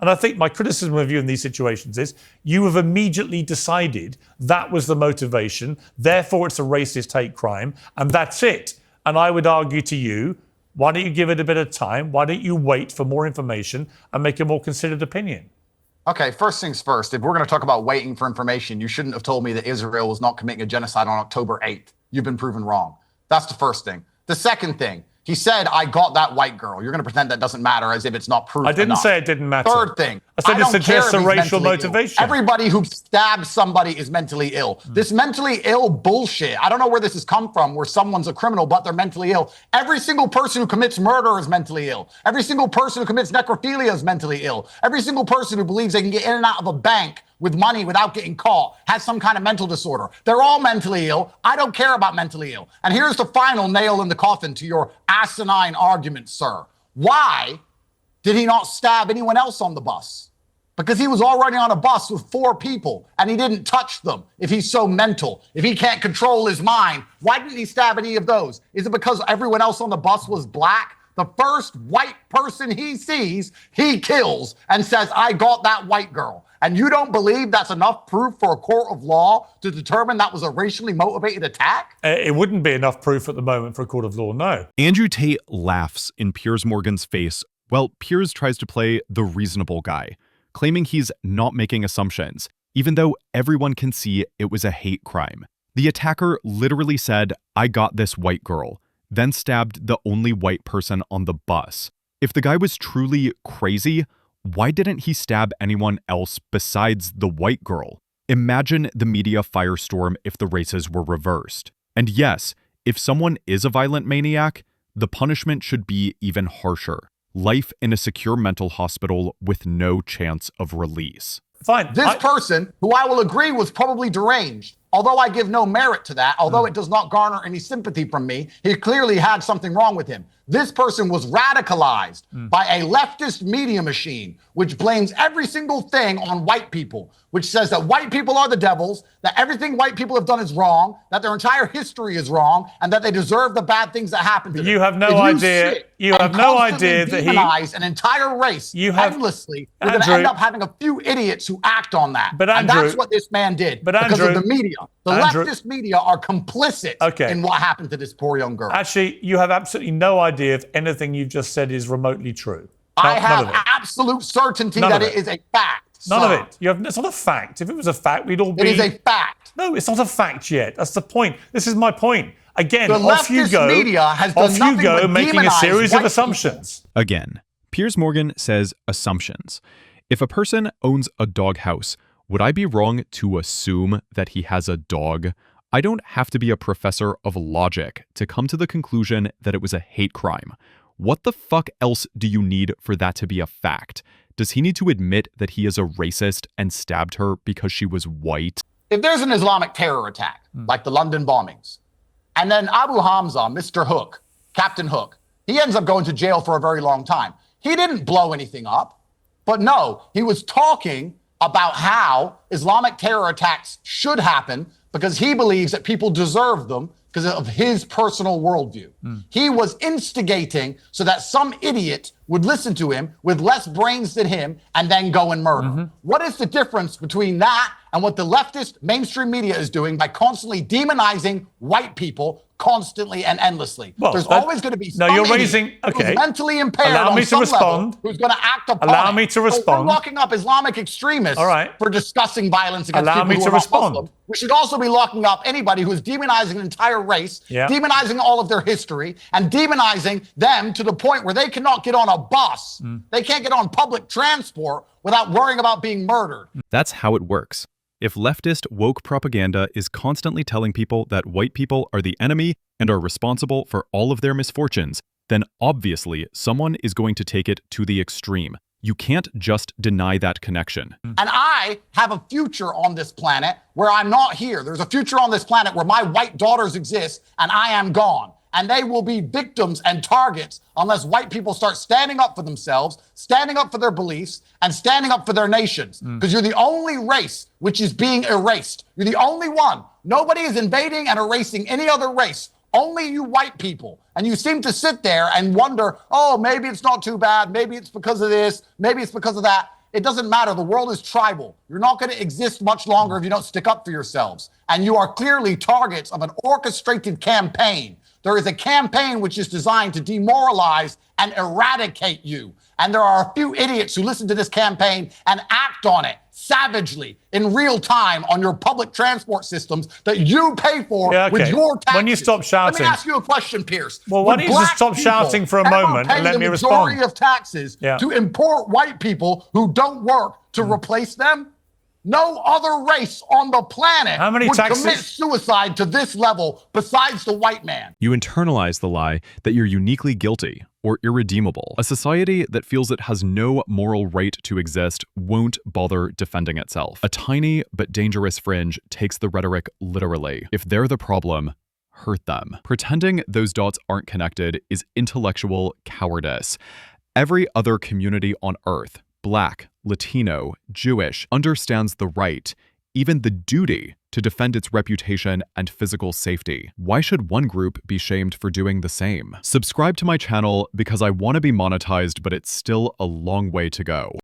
And I think my criticism of you in these situations is you have immediately decided that was the motivation, therefore it's a racist hate crime, and that's it. And I would argue to you, why don't you give it a bit of time? Why don't you wait for more information and make a more considered opinion? Okay, first things first, if we're going to talk about waiting for information, you shouldn't have told me that Israel was not committing a genocide on October 8th. You've been proven wrong. That's the first thing. The second thing, he said, I got that white girl. You're going to pretend that doesn't matter as if it's not proof I didn't enough. say it didn't matter. Third thing, I said it suggests a racial motivation. Everybody who stabs somebody is mentally ill. This mentally ill bullshit, I don't know where this has come from, where someone's a criminal, but they're mentally ill. Every single person who commits murder is mentally ill. Every single person who commits necrophilia is mentally ill. Every single person who believes they can get in and out of a bank with money without getting caught has some kind of mental disorder. They're all mentally ill. I don't care about mentally ill. And here's the final nail in the coffin to your asinine argument, sir. Why did he not stab anyone else on the bus? Because he was already on a bus with 4 people and he didn't touch them. If he's so mental, if he can't control his mind, why didn't he stab any of those? Is it because everyone else on the bus was black? The first white person he sees, he kills and says, I got that white girl. And you don't believe that's enough proof for a court of law to determine that was a racially motivated attack? It wouldn't be enough proof at the moment for a court of law, no. Andrew Tate laughs in Piers Morgan's face while Piers tries to play the reasonable guy, claiming he's not making assumptions, even though everyone can see it was a hate crime. The attacker literally said, I got this white girl, then stabbed the only white person on the bus. If the guy was truly crazy, why didn't he stab anyone else besides the white girl? Imagine the media firestorm if the races were reversed. And yes, if someone is a violent maniac, the punishment should be even harsher. Life in a secure mental hospital with no chance of release. Fine. This person, who I will agree was probably deranged, although I give no merit to that, although it does not garner any sympathy from me, he clearly had something wrong with him. This person was radicalized by a leftist media machine, which blames every single thing on white people, which says that white people are the devils, that everything white people have done is wrong, that their entire history is wrong, and that they deserve the bad things that happen to them. You have no idea. You have no idea that he demonize an entire race endlessly. We're going to end up having a few idiots who act on that. But Andrew, and that's what this man did. But because Andrew, of the media. The leftist media are complicit in what happened to this poor young girl. Actually, you have absolutely no idea if anything you've just said is remotely true. I have absolute certainty that it is a fact. None of it. It's not a fact. If it was a fact, we'd all be... It is a fact. No, it's not a fact yet. That's the point. This is my point. Again, the off you go. Media has done off you go, making a series of assumptions. People. Again, Piers Morgan says assumptions. If a person owns a doghouse, would I be wrong to assume that he has a dog? I don't have to be a professor of logic to come to the conclusion that it was a hate crime. What the fuck else do you need for that to be a fact? Does he need to admit that he is a racist and stabbed her because she was white? If there's an Islamic terror attack, like the London bombings, and then Abu Hamza, Mr. Hook, Captain Hook, he ends up going to jail for a very long time. He didn't blow anything up, but no, he was talking about how Islamic terror attacks should happen because he believes that people deserve them because of his personal worldview. He was instigating so that some idiot would listen to him with less brains than him and then go and murder. What is the difference between that and what the leftist mainstream media is doing by constantly demonizing white people constantly and endlessly? Well, there's always going to be some you're idiot raising, who's mentally impaired Allow on me to some respond. level who's going to act upon Allow me to respond. We're locking up Islamic extremists for discussing violence against Allow people me who to are not respond. Muslim. We should also be locking up anybody who is demonizing an entire race, demonizing all of their history, and demonizing them to the point where they cannot get on a bus. They can't get on public transport without worrying about being murdered. That's how it works. If leftist woke propaganda is constantly telling people that white people are the enemy and are responsible for all of their misfortunes, then obviously someone is going to take it to the extreme. You can't just deny that connection. And I have a future on this planet where I'm not here. There's a future on this planet where my white daughters exist and I am gone. And they will be victims and targets unless white people start standing up for themselves, standing up for their beliefs, and standing up for their nations. Because you're the only race which is being erased. You're the only one. Nobody is invading and erasing any other race. Only you white people. And you seem to sit there and wonder, oh, maybe it's not too bad. Maybe it's because of this. Maybe it's because of that. It doesn't matter. The world is tribal. You're not going to exist much longer if you don't stick up for yourselves. And you are clearly targets of an orchestrated campaign. There is a campaign which is designed to demoralize and eradicate you. And there are a few idiots who listen to this campaign and act on it savagely in real time on your public transport systems that you pay for with your taxes. When you stop shouting. Let me ask you a question, Pierce. Well, why don't you just stop shouting for a moment and let me respond? The majority of taxes to import white people who don't work to replace them? No other race on the planet would commit suicide to this level besides the white man. You internalize the lie that you're uniquely guilty or irredeemable. A society that feels it has no moral right to exist won't bother defending itself. A tiny but dangerous fringe takes the rhetoric literally. If they're the problem, hurt them. Pretending those dots aren't connected is intellectual cowardice. Every other community on Earth, Black, Latino, Jewish, understands the right, even the duty, to defend its reputation and physical safety. Why should one group be shamed for doing the same? Subscribe to my channel because I want to be monetized, but it's still a long way to go.